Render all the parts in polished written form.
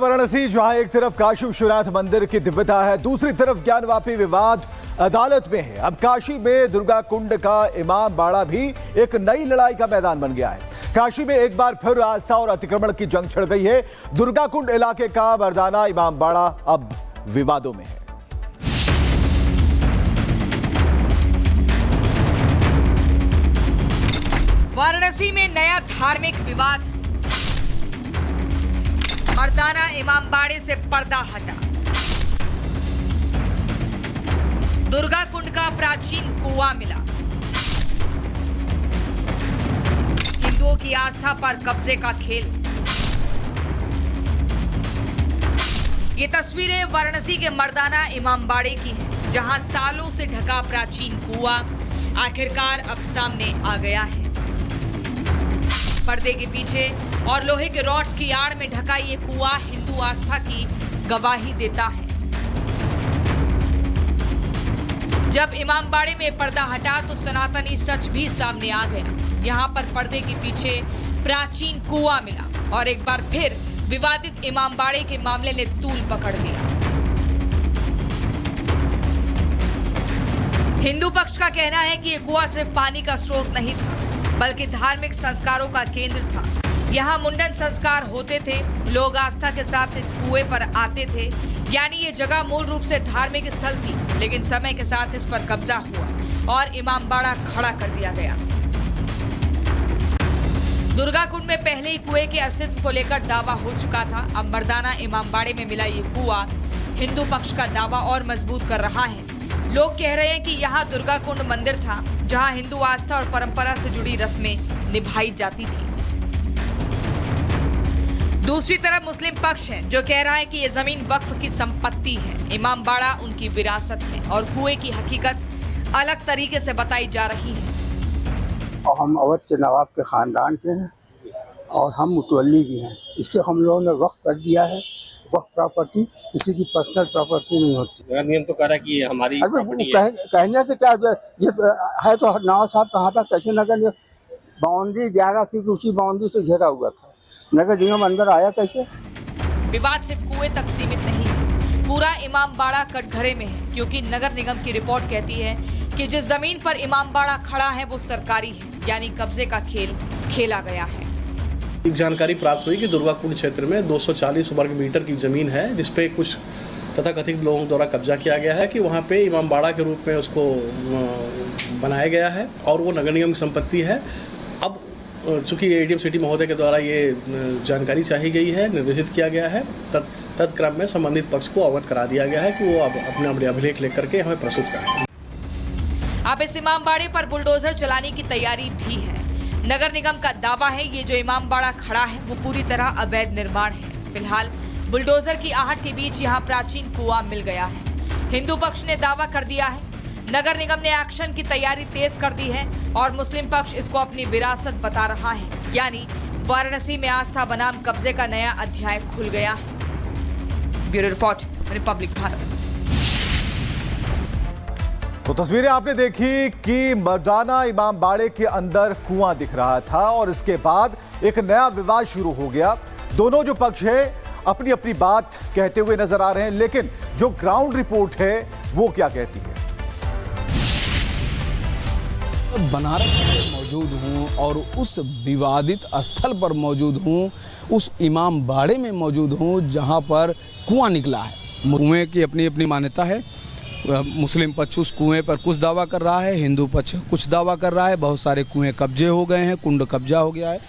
वाराणसी, जहां एक तरफ काशी विश्वनाथ मंदिर की दिव्यता है, दूसरी तरफ ज्ञानवापी विवाद अदालत में है। अब काशी में दुर्गा कुंड का इमाम बाड़ा भी एक नई लड़ाई का मैदान बन गया है। काशी में एक बार फिर आस्था और अतिक्रमण की जंग छिड़ गई है। दुर्गा कुंड इलाके का मर्दाना इमाम बाड़ा अब विवादों में है। वाराणसी में नया धार्मिक विवाद, मर्दाना इमाम बाड़े से पर्दा हटा। दुर्गा कुंड का प्राचीन कुआं मिला। हिंदुओं की आस्था पर कब्जे का खेल। ये तस्वीरें वाराणसी के मर्दाना इमाम बाड़े की हैं, जहां सालों से ढका प्राचीन कुआं आखिरकार अब सामने आ गया है। पर्दे के पीछे और लोहे के रॉड्स की आड़ में ढका ये कुआं हिंदू आस्था की गवाही देता है। जब इमाम बाड़े में पर्दा हटा तो सनातनी सच भी सामने आ गया। यहाँ पर पर्दे के पीछे प्राचीन कुआं मिला और एक बार फिर विवादित इमाम बाड़े के मामले ने तूल पकड़ लिया। हिंदू पक्ष का कहना है कि ये कुआं सिर्फ पानी का स्रोत नहीं था, बल्कि धार्मिक संस्कारों का केंद्र था। यहाँ मुंडन संस्कार होते थे, लोग आस्था के साथ इस कुएं पर आते थे, यानी ये जगह मूल रूप से धार्मिक स्थल थी। लेकिन समय के साथ इस पर कब्जा हुआ और इमाम बाड़ा खड़ा कर दिया गया। दुर्गा कुंड में पहले ही कुएं के अस्तित्व को लेकर दावा हो चुका था। अब मर्दाना इमाम बाड़े में मिला ये कुआं हिंदू पक्ष का दावा और मजबूत कर रहा है। लोग कह रहे हैं कि यहाँ दुर्गा कुंड मंदिर था, जहाँ हिंदू आस्था और परंपरा से जुड़ी रस्में निभाई जाती थी। दूसरी तरफ मुस्लिम पक्ष है, जो कह रहा है कि ये जमीन वक्फ की संपत्ति है, इमाम बाड़ा उनकी विरासत है और कुएं की हकीकत अलग तरीके से बताई जा रही है। और हम अवध के नवाब के खानदान के हैं और हम मुतवल्ली भी हैं। इसके हम लोगों ने वक्फ कर दिया है। वक्फ प्रॉपर्टी किसी की पर्सनल प्रॉपर्टी नहीं होती। नियम तो कह रहा है कि हमारी कहने से क्या ये है, तो नवाब साहब कहाँ था, कैसे नगर बाउंड्री 11 फीट ऊंची बाउंड्री से घेरा हुआ था, नगर निगम अंदर आया कैसे? विवाद सिर्फ कुएं तक सीमित नहीं है, पूरा इमाम बाड़ा कटघरे में है, क्योंकि नगर निगम की रिपोर्ट कहती है कि जिस जमीन पर इमाम बाड़ा खड़ा है वो सरकारी है, यानी कब्जे का खेल खेला गया है। एक जानकारी प्राप्त हुई कि दुर्गा कुंड क्षेत्र में 240 वर्ग मीटर की जमीन है, जिसपे कुछ तथाकथित लोगों द्वारा कब्जा किया गया है कि वहाँ पे इमाम बाड़ा के रूप में उसको बनाया गया है और वो नगर निगम की संपत्ति है। अब चूंकि एडीएम सिटी महोदय के द्वारा ये जानकारी चाही गई है, निर्देशित किया गया है, तत्क्रम में संबंधित पक्ष को अवगत करा दिया गया है कि वो अब अपने अभिलेख लेकर के हमें प्रस्तुत करें। अब इस इमाम बाड़े पर बुलडोजर चलाने की तैयारी भी है। नगर निगम का दावा है ये जो इमाम बाड़ा खड़ा है वो पूरी तरह अवैध निर्माण है। फिलहाल बुलडोजर की आहट के बीच यहाँ प्राचीन कुआं मिल गया है। हिंदू पक्ष ने दावा कर दिया है, नगर निगम ने एक्शन की तैयारी तेज कर दी है और मुस्लिम पक्ष इसको अपनी विरासत बता रहा है, यानी वाराणसी में आस्था बनाम कब्जे का नया अध्याय खुल गया है। Bureau report, Republic Bharat. तो तस्वीरें आपने देखी कि मर्दाना इमाम बाड़े के अंदर कुआं दिख रहा था और इसके बाद एक नया विवाद शुरू हो गया। दोनों जो पक्ष है अपनी अपनी बात कहते हुए नजर आ रहे हैं, लेकिन जो ग्राउंड रिपोर्ट है वो क्या कहती है? बनारस में मौजूद हूँ और उस विवादित स्थल पर मौजूद हूँ, उस इमाम बाड़े में मौजूद हूँ जहाँ पर कुआं निकला है। कुएं की अपनी अपनी मान्यता है। मुस्लिम पक्ष उस कुएं पर कुछ दावा कर रहा है, हिंदू पक्ष कुछ दावा कर रहा है। बहुत सारे कुएं कब्जे हो गए हैं, कुंड कब्जा हो गया है।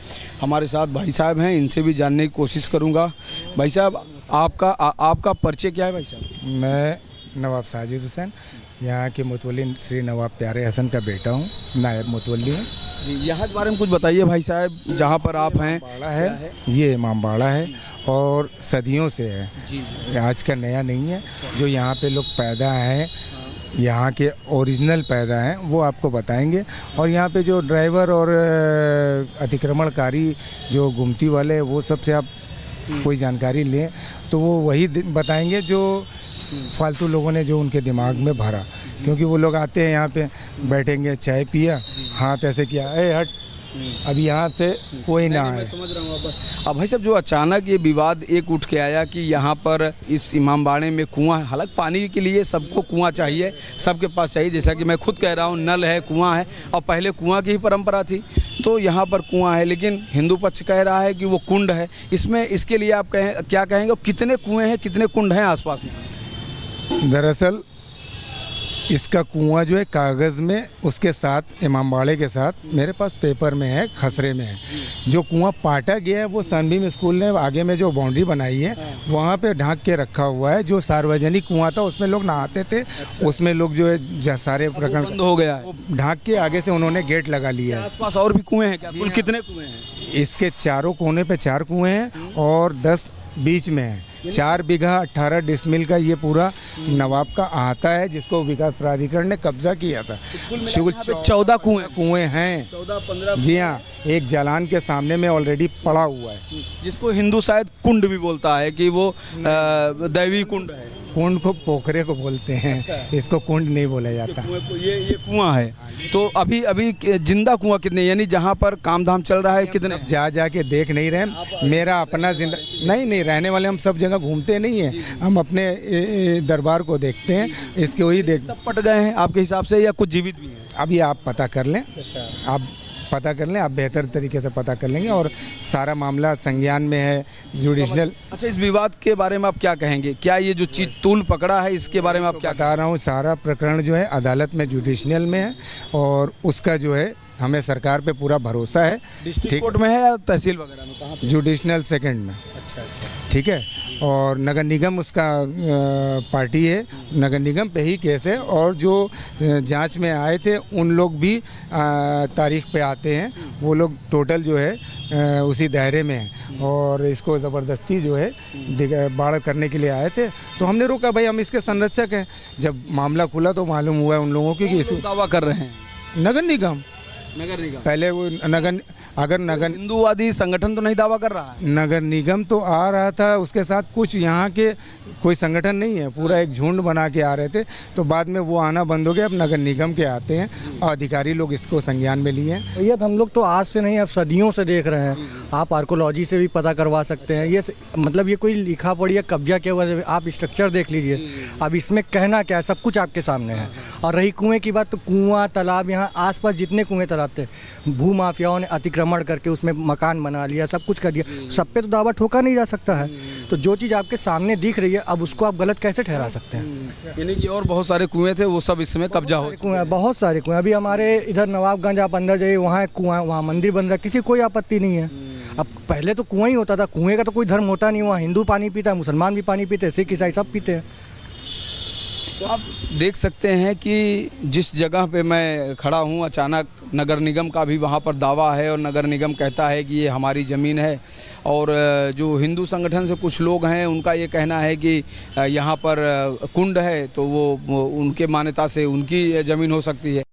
हमारे साथ भाई साहब हैं, इनसे भी जानने की कोशिश करूंगा। भाई साहब, आपका परिचय क्या है? भाई साहब, मैं नवाब साजिद हुसैन, यहाँ के मुतवल्ली श्री नवाब प्यारे हसन का बेटा हूँ, नायब मुतवल्ली हूँ। यहाँ के बारे में कुछ बताइए भाई साहब, जहाँ पर आप हैं। बाड़ा है, ये इमाम बाड़ा है और सदियों से है, आज का नया नहीं है। जो यहाँ पे लोग पैदा हैं, यहाँ के ओरिजिनल पैदा हैं, वो आपको बताएंगे। और यहाँ पे जो ड्राइवर और अतिक्रमणकारी जो गुमती वाले, वो सबसे आप कोई जानकारी लें तो वो वही बताएंगे जो फालतू लोगों ने जो उनके दिमाग में भरा। क्योंकि वो लोग आते हैं यहाँ पे, बैठेंगे, चाय पिया, हाथ ऐसे किया, ए हट, अब यहाँ से कोई ना मैं आए। समझ रहा हूँ। अब भाई साहब, जो अचानक ये विवाद एक उठ के आया कि यहाँ पर इस इमामबाड़े में कुआं, हालांकि पानी के लिए सबको कुआं चाहिए, सबके पास चाहिए, जैसा कि मैं खुद कह रहा हूँ, नल है, कुआं है, और पहले कुआं की ही परंपरा थी, तो यहाँ पर कुआं है, लेकिन हिंदू पक्ष कह रहा है कि वो कुंड है। इसमें इसके लिए आप क्या कहेंगे, और कितने कुएँ हैं, कितने कुंड हैं आसपास में? दरअसल इसका कुआं जो है कागज़ में, उसके साथ इमामबाड़े के साथ मेरे पास पेपर में है, खसरे में है। जो कुआं पाटा गया है वो सनबीम स्कूल ने आगे में जो बाउंड्री बनाई है वहाँ पे ढांक के रखा हुआ है। जो सार्वजनिक कुआं था उसमें लोग नहाते थे, उसमें लोग जो है सारे प्रकरण बंद हो गया है। ढांक के आगे से उन्होंने गेट लगा लिया है। आसपास और भी कुएँ हैं क्या? कुल कितने कुएँ हैं? इसके चारों कोने पे 4 कुएं हैं और 10 बीच में है। 4 बीघा 18 डिसमिल का ये पूरा नवाब का अहाता है, जिसको विकास प्राधिकरण ने कब्जा किया था। कुल 14 कुएं हैं। 14-15 जी हाँ, एक जालान के सामने में ऑलरेडी पड़ा हुआ है, जिसको हिंदू शायद कुंड भी बोलता है कि वो दैवी कुंड है। कुंड को पोखरे को बोलते हैं, इसको कुंड नहीं बोला जाता। ये कुआं है। तो अभी जिंदा कुआं कितने, यानी जहाँ पर काम धाम चल रहा है, कितने? जा के देख नहीं रहे। मेरा अपना जिंदा नहीं रहने वाले, हम सब जगह घूमते नहीं हैं, हम अपने दरबार को देखते हैं, इसके वही देख। सब पट गए हैं आपके हिसाब से या कुछ जीवित भी हैं? अभी आप पता कर लें, आप बेहतर तरीके से पता कर लेंगे, और सारा मामला संज्ञान में है, जुडिशनल। अच्छा, इस विवाद के बारे में आप क्या कहेंगे? क्या ये जो चीज तूल पकड़ा है, इसके बारे में आप क्या बता रहा हूँ? सारा प्रकरण जो है अदालत में जुडिशनल में है, और उसका जो है हमें सरकार पे पूरा भरोसा है। डिस्ट्रिक्ट कोर्ट में है या तहसील वगैरह में? कहाँ पे? जुडिशनल सेकंड में। अच्छा। ठीक है, और नगर निगम उसका पार्टी है, नगर निगम पे ही केस है, और जो जांच में आए थे उन लोग भी तारीख पे आते हैं, वो लोग टोटल जो है उसी दायरे में है, और इसको ज़बरदस्ती जो है बाढ़ करने के लिए आए थे, तो हमने रोका, भाई हम इसके संरक्षक हैं। जब मामला खुला तो मालूम हुआ उन लोगों की कि इस दावा कर रहे हैं नगर निगम पहले वो नगर हिंदूवादी संगठन तो नहीं दावा कर रहा है। नगर निगम तो आ रहा था, उसके साथ कुछ यहाँ के कोई संगठन नहीं है, पूरा एक झुंड बना के आ रहे थे, तो बाद में वो आना बंद हो गया। अब नगर निगम के आते हैं, और अधिकारी लोग इसको संज्ञान में लिए हैं। भैया हम लोग तो आज से नहीं, अब सदियों से देख रहे हैं। आप आर्कोलॉजी से भी पता करवा सकते हैं। ये मतलब ये कोई लिखा पड़ी है, कब्जा किया हुआ है, आप स्ट्रक्चर देख लीजिए। अब इसमें कहना क्या है, सब कुछ आपके सामने है। और रही कुएं की बात, तो कुआं तालाब यहाँ आसपास जितने कुएं तालाब थे, भू माफियाओं ने अतिक्रमण करके उसमें मकान बना लिया, सब कुछ कर दिया। सब पे तो दावा ठोका नहीं जा सकता है। तो जो चीज़ आपके सामने दिख रही है, अब उसको आप गलत कैसे ठहरा सकते हैं? यानी कि और बहुत सारे कुएं थे, वो सब इसमें कब्जा हो। कुएं, बहुत सारे कुएं। अभी हमारे इधर नवाबगंज आप अंदर जाइए, वहाँ एक कुआं, वहाँ मंदिर बन रहा है, किसी कोई आपत्ति नहीं है। अब पहले तो कुआं ही होता था, कुएं का तो कोई धर्म होता नहीं। वहाँ हिंदू पानी पीता है, मुसलमान भी पानी पीते हैं, सिख ईसाई सब पीते हैं। तो आप देख सकते हैं कि जिस जगह पे मैं खड़ा हूँ, अचानक नगर निगम का भी वहाँ पर दावा है, और नगर निगम कहता है कि ये हमारी ज़मीन है। और जो हिंदू संगठन से कुछ लोग हैं, उनका ये कहना है कि यहाँ पर कुंड है, तो वो उनके मान्यता से उनकी ज़मीन हो सकती है।